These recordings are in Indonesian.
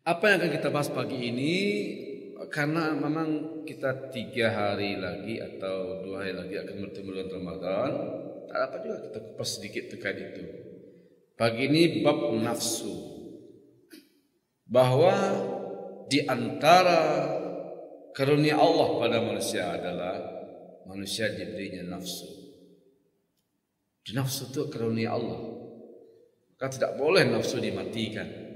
Apa yang akan kita bahas pagi ini, karena memang kita 3 hari lagi atau 2 hari lagi akan bertemu bulan Ramadan, tak apa juga kita kupas sedikit terkait itu. Pagi ini bab nafsu, bahwa di antara karunia Allah pada manusia adalah manusia diberinya nafsu. Di nafsu itu karunia Allah, maka tidak boleh nafsu dimatikan.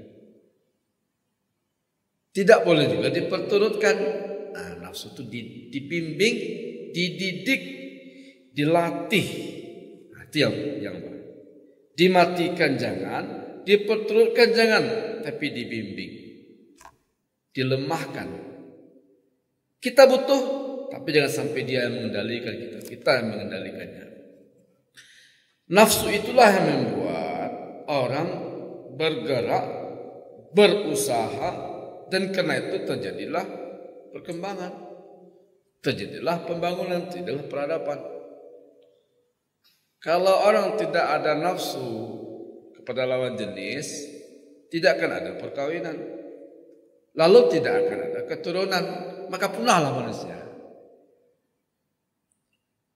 Tidak boleh juga diperturutkan. Nah, nafsu itu dibimbing, dididik, dilatih. Nah, itu yang baik. Dimatikan jangan, diperturutkan jangan, tapi dibimbing, dilemahkan. Kita butuh, tapi jangan sampai dia yang mengendalikan kita. Kita yang mengendalikannya. Nafsu itulah yang membuat orang bergerak, berusaha, dan karena itu terjadilah perkembangan, terjadilah pembangunan, terjadilah peradaban. Kalau orang tidak ada nafsu kepada lawan jenis, tidak akan ada perkawinan, lalu tidak akan ada keturunan, maka punahlah manusia.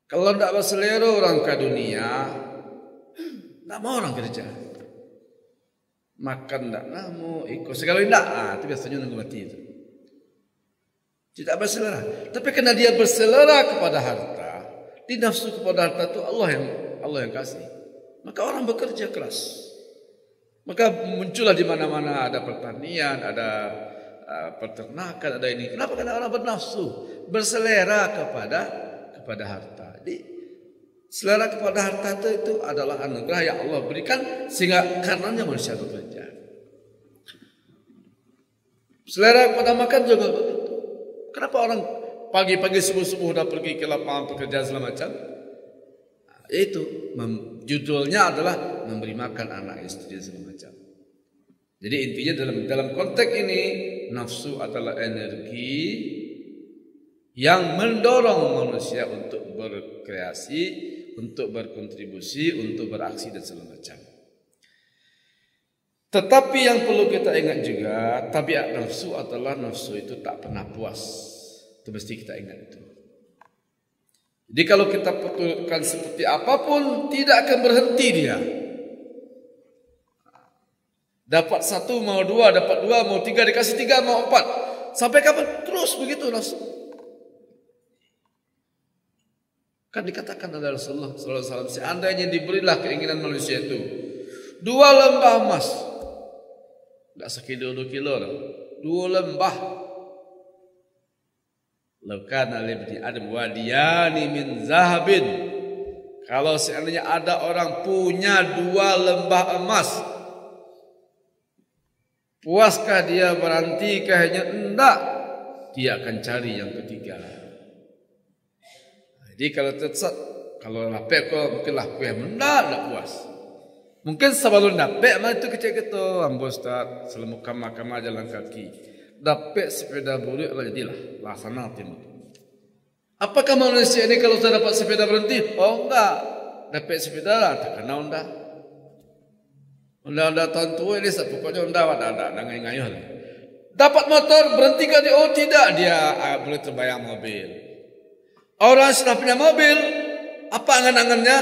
Kalau tidak berselera orang ke dunia, tidak mau orang kerja. Makan tak namu, ikut segala tidak, itu biasanya nunggu mati itu. Tidak berselera. Tapi karena dia berselera kepada harta, dinafsu kepada harta itu Allah yang kasih. Maka orang bekerja keras. Maka muncullah di mana-mana ada pertanian, ada peternakan, ada ini. Kenapa? Karena orang bernafsu, berselera kepada harta. Jadi selera kepada harta itu adalah anugerah yang Allah berikan, sehingga karenanya manusia bekerja. Selera kepada makan juga begitu. Kenapa orang pagi-pagi subuh-subuh sudah pergi ke lapangan pekerjaan segala macam? Itu judulnya adalah memberi makan anak istri segala macam. Jadi intinya dalam konteks ini, nafsu adalah energi yang mendorong manusia untuk berkreasi, untuk berkontribusi, untuk beraksi dan segala macam. Tetapi yang perlu kita ingat juga, tabiat nafsu adalah nafsu itu tak pernah puas. Itu mesti kita ingat itu. Jadi kalau kita perturutkan seperti apapun, tidak akan berhenti dia. Dapat 1 mau 2, dapat 2 mau 3, dikasih 3 mau 4. Sampai kapan? Terus begitu nafsu. Kan dikatakan oleh Rasulullah SAW, seandainya diberilah keinginan manusia itu 2 lembah emas, tidak sekilo 2 kilo, 2 lembah. Laukana libni adam wadiyani min zahabin. Kalau seandainya ada orang punya 2 lembah emas, puaskah dia, berantikah hanya? Enggak, dia akan cari yang ketiga. Jadi kalau lapek kok mungkin laku yang tidak puas. Mungkin sebelum dapet mah itu kecil-kecil, ambo Ustaz, selama kama jalan kaki. Dapet sepeda boleh jadilah laksana timur. Apakah manusia ini kalau sudah dapat sepeda berhenti? Oh enggak. Dapat sepeda tak kenal dah. Unda tentu ini pokoknya unda ada ngayuh. Dapat motor berhenti kan dia? Oh tidak, dia boleh terbayang mobil. Orang sudah punya mobil, apa angan-angannya?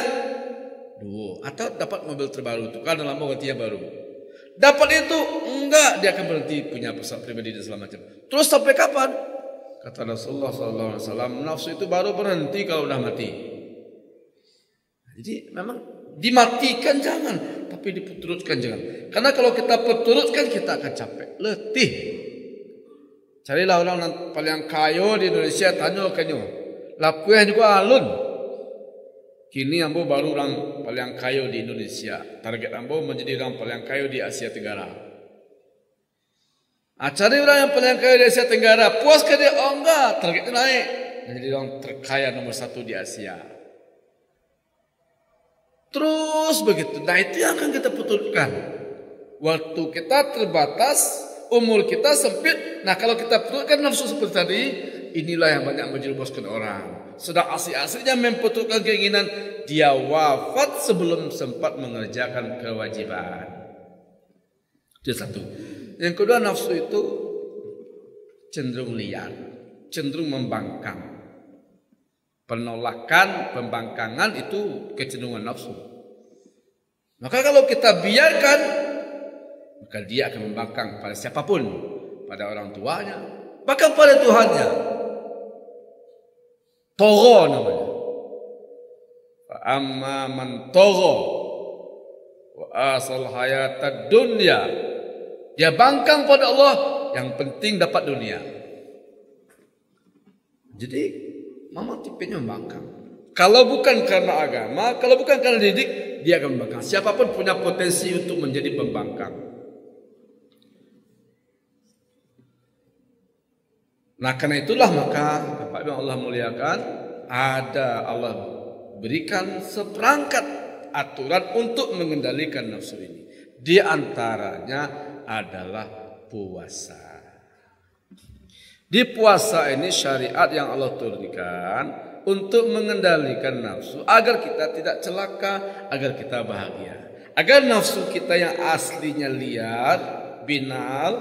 2. Atau dapat mobil terbaru, itu kan lama gantinya baru. Dapat itu enggak, dia akan berhenti punya pesawat pribadi dan segala macam. Terus sampai kapan? Kata Rasulullah SAW, nafsu itu baru berhenti kalau udah mati. Jadi memang dimatikan jangan, tapi diperturutkan jangan. Karena kalau kita perturutkan kita akan capek, letih. Carilah orang paling kaya di Indonesia, tanya kanyo. Lakunya juga alun. Kini ambo baru orang paling kaya di Indonesia. Target ambo menjadi orang paling kaya di Asia Tenggara. Cari orang yang paling kaya di Asia Tenggara. Puaskah dia? Oh enggak, targetnya naik. Menjadi orang terkaya nomor 1 di Asia. Terus begitu. Nah itu yang akan kita putuskan. Waktu kita terbatas, umur kita sempit. Nah kalau kita putuskan nafsu seperti tadi, inilah yang banyak menjerumuskan orang. Sedang asli-aslinya memperturutkan keinginan, dia wafat sebelum sempat mengerjakan kewajiban. Itu satu. Yang kedua, nafsu itu cenderung liar, cenderung membangkang. Penolakan, pembangkangan itu kecenderungan nafsu. Maka kalau kita biarkan, maka dia akan membangkang pada siapapun, pada orang tuanya, bahkan pada Tuhannya. Togho namanya. Amma man togho wa asal hayatad dunya. Dia bangkang pada Allah, yang penting dapat dunia. Jadi memang tipenya membangkang. Kalau bukan karena agama, kalau bukan karena didik, dia akan membangkang. Siapapun punya potensi untuk menjadi pembangkang. Nah, karena itulah maka Bapak Ibu Allah muliakan, Allah berikan seperangkat aturan untuk mengendalikan nafsu ini. Di antaranya adalah puasa. Di puasa ini syariat yang Allah turunkan untuk mengendalikan nafsu agar kita tidak celaka, agar kita bahagia, agar nafsu kita yang aslinya liar, binal,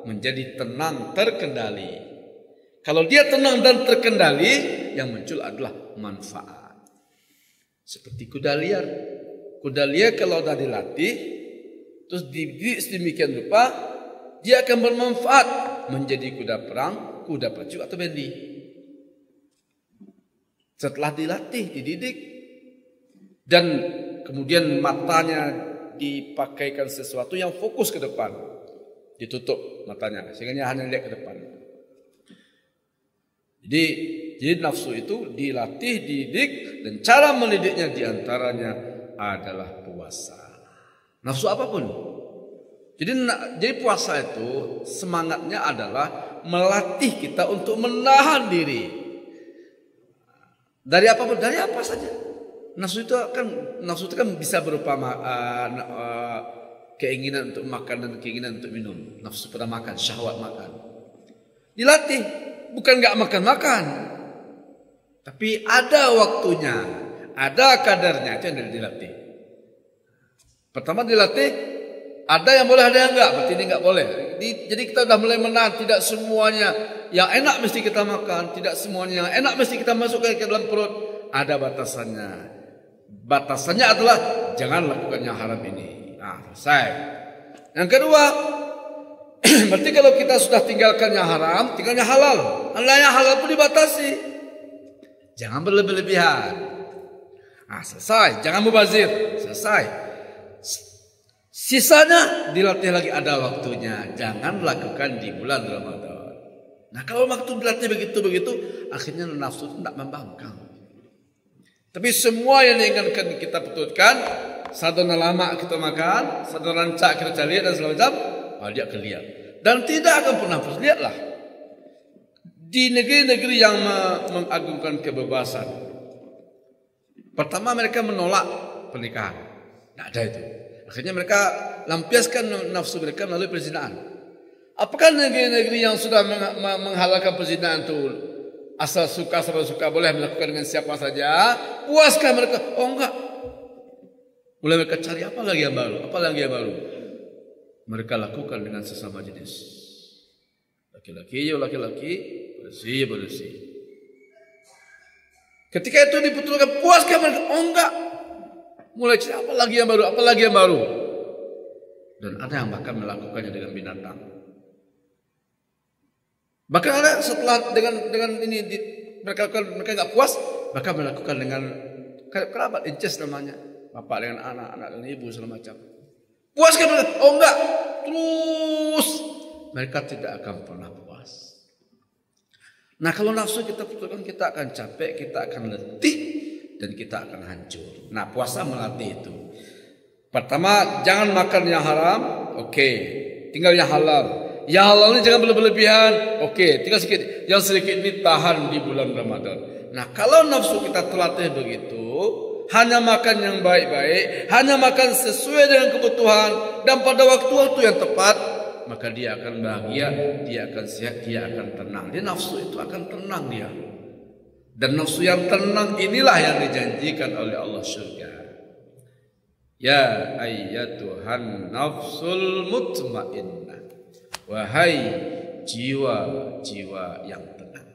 menjadi tenang, terkendali. Kalau dia tenang dan terkendali, yang muncul adalah manfaat. Seperti kuda liar. Kuda liar kalau sudah dilatih, terus dididik sedemikian rupa, dia akan bermanfaat menjadi kuda perang, kuda pacu atau bendi. Setelah dilatih, dididik, dan kemudian matanya dipakaikan sesuatu yang fokus ke depan, ditutup matanya sehingga hanya lihat ke depan. Jadi nafsu itu dilatih, dididik, dan cara mendidiknya diantaranya adalah puasa. Nafsu apapun. Jadi puasa itu semangatnya adalah melatih kita untuk menahan diri dari apapun, dari apa saja. Nafsu itu kan bisa berupa keinginan untuk makan dan keinginan untuk minum. Nafsu pada makan, syahwat makan. Dilatih, bukan nggak makan-makan, tapi ada waktunya, ada kadarnya, itu yang dilatih. Pertama dilatih, ada yang boleh, ada yang enggak, berarti ini enggak boleh. Jadi kita sudah mulai menahan, tidak semuanya yang enak mesti kita makan, tidak semuanya yang enak mesti kita masukkan ke dalam perut. Ada batasannya. Batasannya adalah jangan lakukan yang haram ini. Nah, selesai. Yang kedua, berarti kalau kita sudah tinggalkan yang haram, tinggalnya halal. Yang halal pun dibatasi. Jangan berlebihan. Nah, selesai. Jangan mubazir. Selesai. Sisanya dilatih lagi, ada waktunya. Jangan lakukan di bulan Ramadan. Nah, kalau waktu dilatih begitu-begitu, akhirnya nafsu itu tidak membangkang. Tapi semua yang diinginkan kita betulkan, satu lama kita makan, satu rancak kita cari dan segala macam, dia akan lihat. Dan tidak akan pernah lihatlah. Di negeri-negeri yang mengagungkan kebebasan, pertama mereka menolak pernikahan. Tidak ada itu. Akhirnya mereka lampiaskan nafsu mereka melalui perzinahan. Apakah negeri-negeri yang sudah menghalalkan perzinahan itu asal suka sama suka boleh melakukan dengan siapa saja? Puaskah mereka? Oh enggak. Mulai mereka cari apa lagi yang baru? Apa lagi yang baru? Mereka lakukan dengan sesama jenis. Laki-laki ya laki-laki, bersih bersih. Ketika itu dibetulkan, puaskah mereka? Oh enggak. Mulai cari apa lagi yang baru? Apa lagi yang baru? Dan ada yang bahkan melakukannya dengan binatang. Bahkan ada setelah dengan ini mereka nggak puas, bahkan melakukan dengan kerabat, incest namanya, bapak dengan anak dengan ibu segala macam. Puaskah mereka? Oh enggak. Terus mereka tidak akan pernah puas. Nah, kalau nafsu kita betulkan, kita akan capek, kita akan letih, dan kita akan hancur. Nah, puasa melatih itu. Pertama, jangan makan yang haram. Oke. Tinggal yang halal. Yang halal ini jangan berlebihan. Oke. Tinggal sedikit. Yang sedikit ini tahan di bulan Ramadan. Nah, kalau nafsu kita terlatih begitu, hanya makan yang baik-baik, hanya makan sesuai dengan kebutuhan, dan pada waktu-waktu yang tepat, maka dia akan bahagia, dia akan sehat, dia akan tenang. Dia nafsu itu akan tenang dia. Dan nafsu yang tenang inilah yang dijanjikan oleh Allah surga. Ya ayyatuhan nafsul mutmainnah, Wahai jiwa-jiwa yang tenang,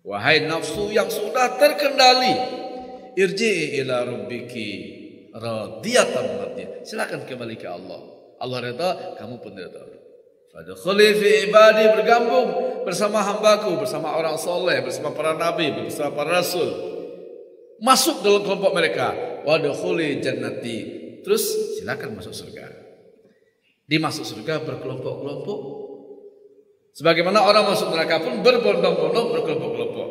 wahai nafsu yang sudah terkendali, irji'i ila rabbiki radiyatan mardiyah. Silakan kembali ke Allah. Allah redha, kamu pun redha. Fadkhuli fi ibadi, bergabung bersama hambaku, bersama orang soleh, bersama para nabi, bersama para rasul. Masuk dalam kelompok mereka. Wadkhuli jannati. Terus silakan masuk surga. Dimasuk surga berkelompok-kelompok. Sebagaimana orang masuk neraka pun berbondong-bondong, berkelompok-kelompok.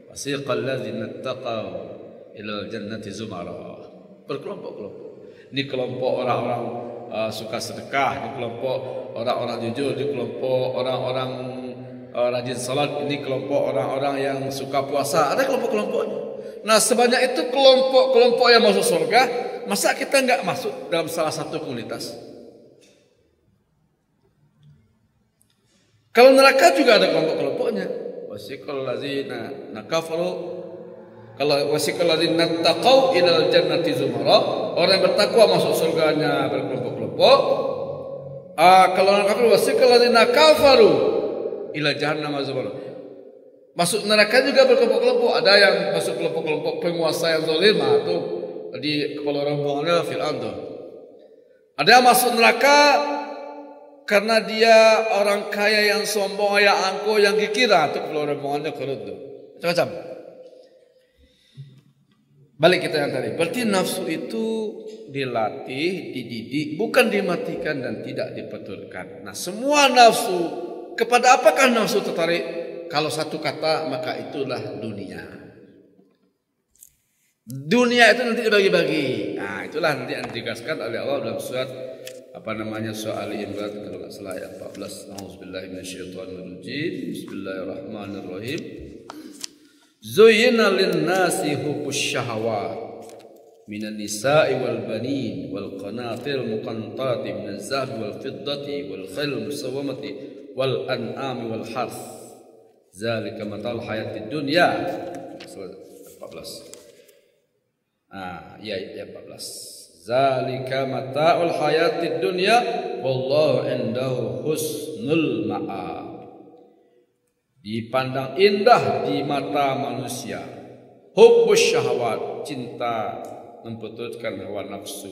Wasiqal ladzina taqaw ilal jannati zumara. Berkelompok-kelompok. Ini kelompok orang-orang suka sedekah, ini kelompok orang-orang jujur, ini kelompok orang-orang rajin salat, ini kelompok orang-orang yang suka puasa. Ada kelompok-kelompoknya. Nah, sebanyak itu kelompok-kelompok yang masuk surga, masa kita enggak masuk dalam salah satu komunitas? Kalau neraka juga ada kelompok-kelompoknya. Wasiqal ladzina nakafaru, kalau wasiqal ladzina taqaw ilal jannati zumara, orang yang bertakwa masuk surganya berkelompok-kelompok. Kalau orang kafir, wasiqal ladzina kafaru ila jahannam zumara, masuk neraka juga berkelompok-kelompok. Ada yang masuk kelompok-kelompok penguasa yang zalim, itu di kepala rombongannya Fir'aun tuh. Ada yang masuk neraka karena dia orang kaya yang sombong, yang angkuh, yang kikira, itu kepala rombongannya Qarun tuh. Macam-macam. Balik kita yang tadi. Berarti nafsu itu dilatih, dididik, bukan dimatikan dan tidak diperturutkan. Nah, semua nafsu, kepada apakah nafsu tertarik? Kalau satu kata, maka itulah dunia. Dunia itu nanti dibagi-bagi. Nah, itulah nanti yang ditegaskan oleh Allah dalam surat surah Ali Imran kalau enggak salah ayat 14. A'udzubillahi minasyaitonirrajim. Bismillahirrahmanirrahim. Zuyyina lin-nasi hubbus syahawat minan nisa'i wal banin wal qanatir muqantati minaz zahabi wal fiddati wal khayl musawwamati wal an'ami wal harth. Zalika matal hayatid dunya. 14. Ya 14. Zalika mata'ul hayatid dunya wallahu indahu husnul ma'ab. Dipandang indah di mata manusia. Hubbus syahwat, cinta memperturutkan hawa nafsu.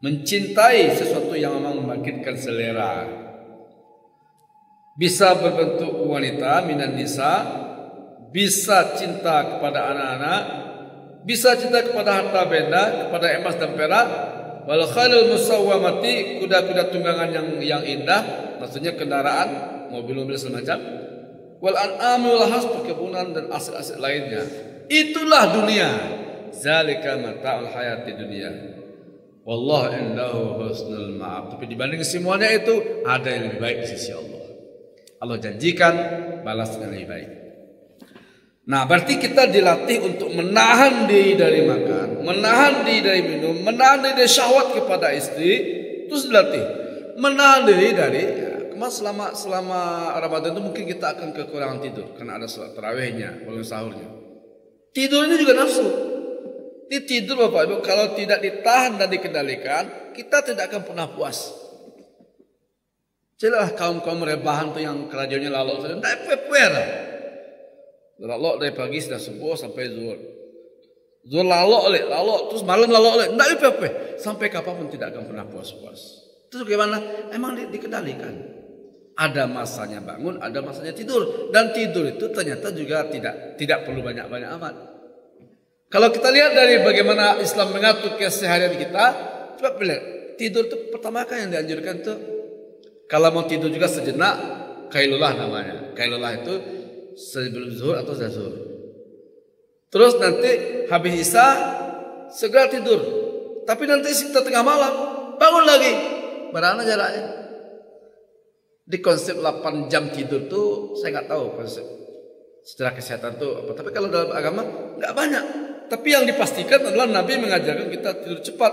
Mencintai sesuatu yang memang membangkitkan selera. Bisa berbentuk wanita minan nisa, bisa cinta kepada anak-anak, bisa cinta kepada harta benda, kepada emas dan perak, wal khailul musawwamati, kuda-kuda tunggangan yang indah, maksudnya kendaraan, mobil-mobil semacam, wal an'am wal has, perkebunan dan aset-aset lainnya. Itulah dunia. Zalika mata'ul hayati dunia. Wallahu indahu husnul ma'ab. Tapi dibanding semuanya itu ada yang lebih baik di sisi Allah. Allah janjikan balas yang lebih baik. Nah, berarti kita dilatih untuk menahan diri dari makan, menahan diri dari minum, menahan diri dari syahwat kepada istri, terus dilatih. Menahan diri dari selama Ramadan itu mungkin kita akan kekurangan tidur karena ada salat tarawihnya, bangun sahurnya. Tidur ini juga nafsu. Ini tidur Bapak Ibu kalau tidak ditahan dan dikendalikan, kita tidak akan pernah puas. Jelas kaum-kaum rebahan tuh yang kerajanya lalok saja, tidak peper. Lalok dari pagi sudah subuh sampai zuhur. Zuhur lalok terus malam lalok tidak peper. Sampai kapanpun tidak akan pernah puas-puas. Terus bagaimana? Emang dikendalikan. Ada masanya bangun, ada masanya tidur. Dan tidur itu ternyata juga tidak perlu banyak-banyak amat. Kalau kita lihat dari bagaimana Islam mengatur keseharian kita, coba lihat. Tidur itu pertama kan yang dianjurkan itu, kalau mau tidur juga sejenak, kailulah namanya. Kailulah itu sebelum zuhur atau setelah zuhur. Terus nanti habis isya segera tidur. Tapi nanti sekitar tengah malam bangun lagi. Berapa jaraknya? Di konsep 8 jam tidur tuh saya nggak tahu konsep secara kesehatan tuh apa. Tapi kalau dalam agama nggak banyak. Tapi yang dipastikan adalah Nabi mengajarkan kita tidur cepat,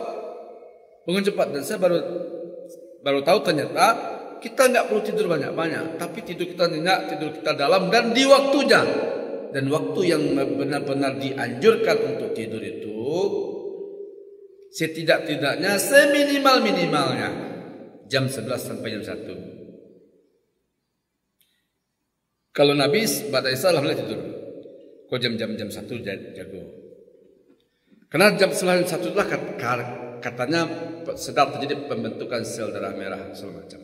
bangun cepat. Dan saya baru tahu ternyata kita nggak perlu tidur banyak-banyak, tapi tidur kita nyenyak, tidur kita dalam dan di waktunya. Dan waktu yang benar-benar dianjurkan untuk tidur itu setidak-tidaknya seminimal-minimalnya jam 11 sampai jam 1. Kalau Nabi pada Isa alhamdulillah tidur. Kau jam-jam 1 jago. Karena jam selain 1 itulah katanya sedang terjadi pembentukan sel darah merah segala macam.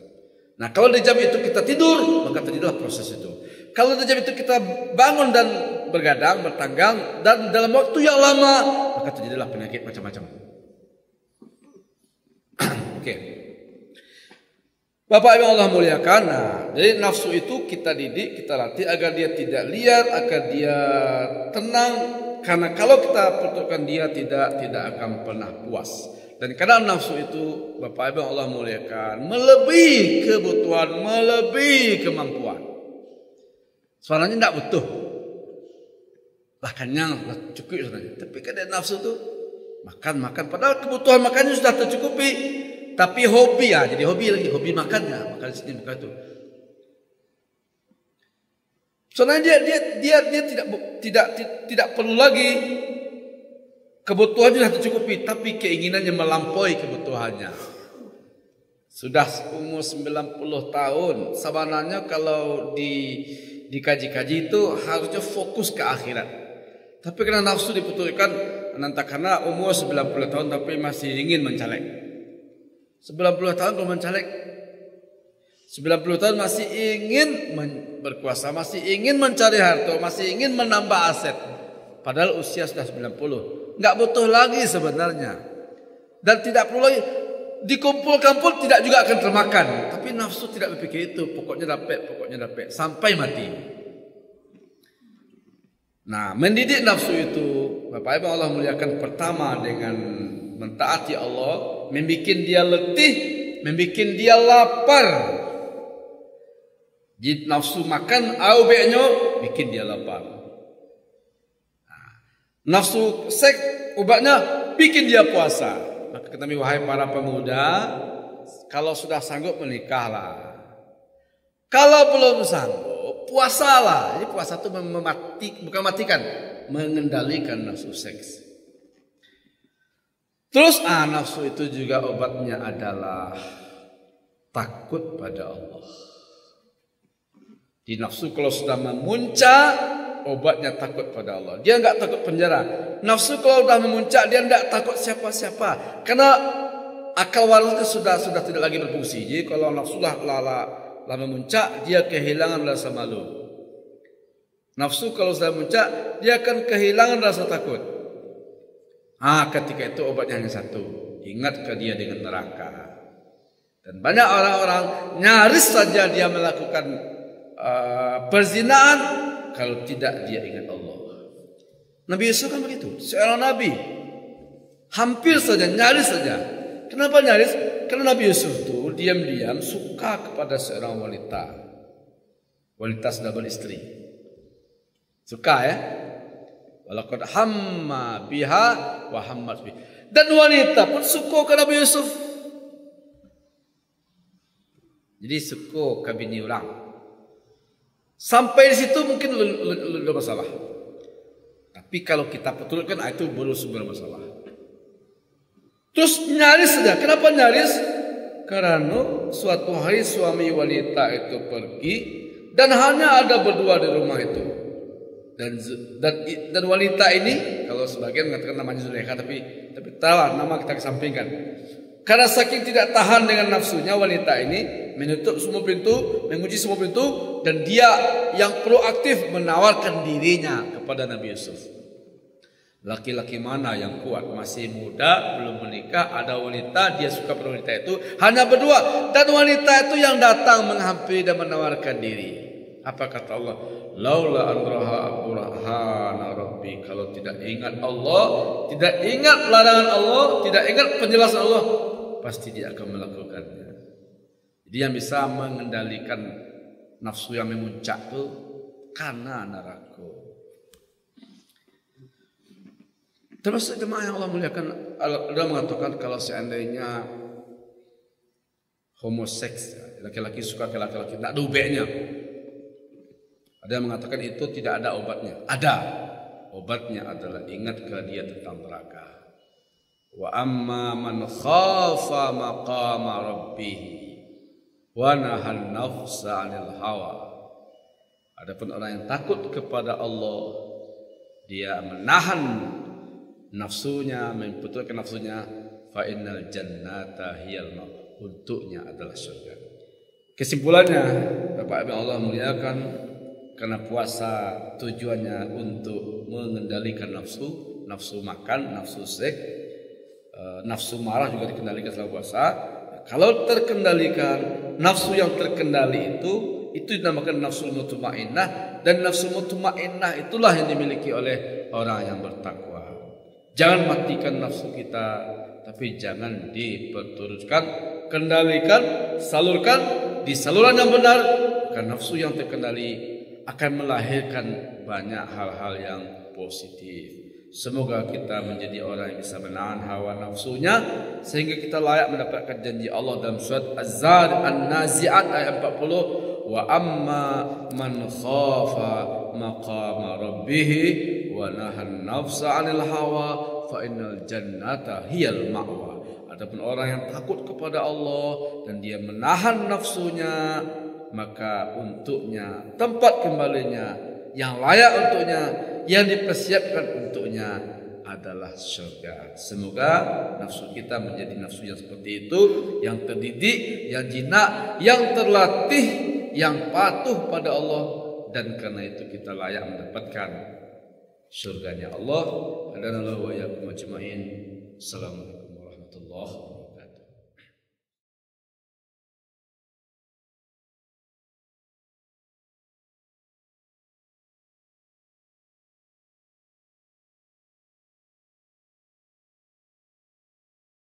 Nah, kalau di jam itu kita tidur, maka terjadilah proses itu. Kalau di jam itu kita bangun dan bergadang, bertanggang, dan dalam waktu yang lama, maka terjadilah penyakit macam-macam. Oke. Bapak Ibu Allah muliakan. Nah, jadi nafsu itu kita didik, kita latih agar dia tidak liar, agar dia tenang. Karena kalau kita putuskan dia tidak akan pernah puas. Dan kadang nafsu itu Bapak Ibu Allah muliakan melebihi kebutuhan, melebihi kemampuan. Suaranya tidak butuh. Lah kenyang, lah cukup sebenarnya. Tapi kadang nafsu itu makan. Padahal kebutuhan makannya sudah tercukupi. Tapi hobi ya, jadi hobi lagi, hobi makannya, makan sini, makan itu. Soalnya dia tidak perlu lagi kebutuhannya sudah tercukupi, tapi keinginannya melampaui kebutuhannya. Sudah umur 90 tahun, sebenarnya kalau dikaji-kaji itu harusnya fokus ke akhirat. Tapi karena nafsu diputuskan, entah karena umur 90 tahun tapi masih ingin mencaleg. 90 tahun belum mencaleg. 90 tahun masih ingin berkuasa, masih ingin mencari harta, masih ingin menambah aset. Padahal usia sudah 90. Enggak butuh lagi sebenarnya. Dan tidak perlu lagi dikumpulkan pun tidak juga akan termakan. Tapi nafsu tidak berpikir itu, pokoknya dapat sampai mati. Nah, mendidik nafsu itu Bapak Ibu Allah muliakan pertama dengan mentaati Allah, membikin dia letih, membikin dia lapar. Jadi nafsu makan aubeknya bikin dia lapar. Nah, nafsu seks obatnya bikin dia puasa. Maka kata Nabi, wahai para pemuda, kalau sudah sanggup menikahlah. Kalau belum sanggup, puasalah. Jadi puasa itu bukan matikan, mengendalikan nafsu seks. Terus nafsu itu juga obatnya adalah takut pada Allah. Di nafsu kalau sudah memuncak, obatnya takut pada Allah. Dia enggak takut penjara. Nafsu kalau sudah memuncak, dia enggak takut siapa-siapa. Karena akal warisnya sudah tidak lagi berfungsi. Jadi kalau nafsu lah memuncak, dia kehilangan rasa malu. Nafsu kalau sudah memuncak, dia akan kehilangan rasa takut. Ketika itu obatnya hanya satu. Ingatkan dia dengan neraka. Dan banyak orang-orang nyaris saja dia melakukan perzinaan kalau tidak dia ingat Allah. Nabi Yusuf kan begitu. Seorang Nabi. Hampir saja, nyaris saja. Kenapa nyaris? Karena Nabi Yusuf itu diam-diam suka kepada seorang wanita. Wanita sudah beristri. Suka ya. Walaqad hamma biha wa hammat biha. Dan wanita pun suka ke Nabi Yusuf. Jadi suka ke bini orang. Sampai di situ mungkin ada masalah. Tapi kalau kita betulkan itu baru sumber masalah. Terus nyaris saja. Kenapa nyaris? Karena suatu hari suami wanita itu pergi dan hanya ada berdua di rumah itu. Dan wanita ini, kalau sebagian mengatakan namanya Zulaikha, tapi tahu nama kita kesampingkan. Karena saking tidak tahan dengan nafsunya, wanita ini menutup semua pintu, mengunci semua pintu, dan dia yang proaktif menawarkan dirinya kepada Nabi Yusuf. Laki-laki mana yang kuat, masih muda, belum menikah, ada wanita, dia suka pada wanita itu, hanya berdua. Dan wanita itu yang datang menghampiri dan menawarkan diri. Apa kata Allah? Laula anraha burhana rabbi. Kalau tidak ingat Allah, tidak ingat larangan Allah, tidak ingat penjelasan Allah, pasti dia akan melakukannya. Jadi yang bisa mengendalikan nafsu yang memuncak itu karena neraka. Termasuk jemaah yang Allah muliakan, Allah mengatakan kalau seandainya homoseks, laki-laki suka ke laki-laki, tidak ada ubeknya. Ada yang mengatakan itu tidak ada obatnya. Ada. Obatnya adalah ingat ke dia tentang neraka. Wa amma man khafa maqama rabbih wa nahan nafsa 'anil hawa Adapun orang yang takut kepada Allah, dia menahan nafsunya, mempertuakan nafsunya, fa innal jannata hiyal ma', untuknya adalah surga. Kesimpulannya, Bapak Ibu Allah muliakan, karena puasa tujuannya untuk mengendalikan nafsu, nafsu makan, nafsu seks, nafsu marah juga dikendalikan selama puasa. Kalau terkendalikan, nafsu yang terkendali itu dinamakan nafsu mutmainnah, dan nafsu mutmainnah itulah yang dimiliki oleh orang yang bertakwa. Jangan matikan nafsu kita, tapi jangan diperturutkan, kendalikan, salurkan di saluran yang benar. Karena nafsu yang terkendali akan melahirkan banyak hal-hal yang positif. Semoga kita menjadi orang yang bisa menahan hawa nafsunya sehingga kita layak mendapatkan janji Allah dalam surat Az-Zar An-Nazi'at ayat 40, wa amma man khafa maqama rabbih wa nahan nafsa 'anil hawa fa innal jannata hiyal ma'wa. Adapun orang yang takut kepada Allah dan dia menahan nafsunya, maka untuknya tempat kembalinya yang layak untuknya, yang dipersiapkan untuknya adalah surga. Semoga nafsu kita menjadi nafsu yang seperti itu, yang terdidik, yang jinak, yang terlatih, yang patuh pada Allah, dan karena itu kita layak mendapatkan surganya Allah. Hadanallahu wa iyyakum ajmain. Assalamualaikum warahmatullahi wabarakatuh.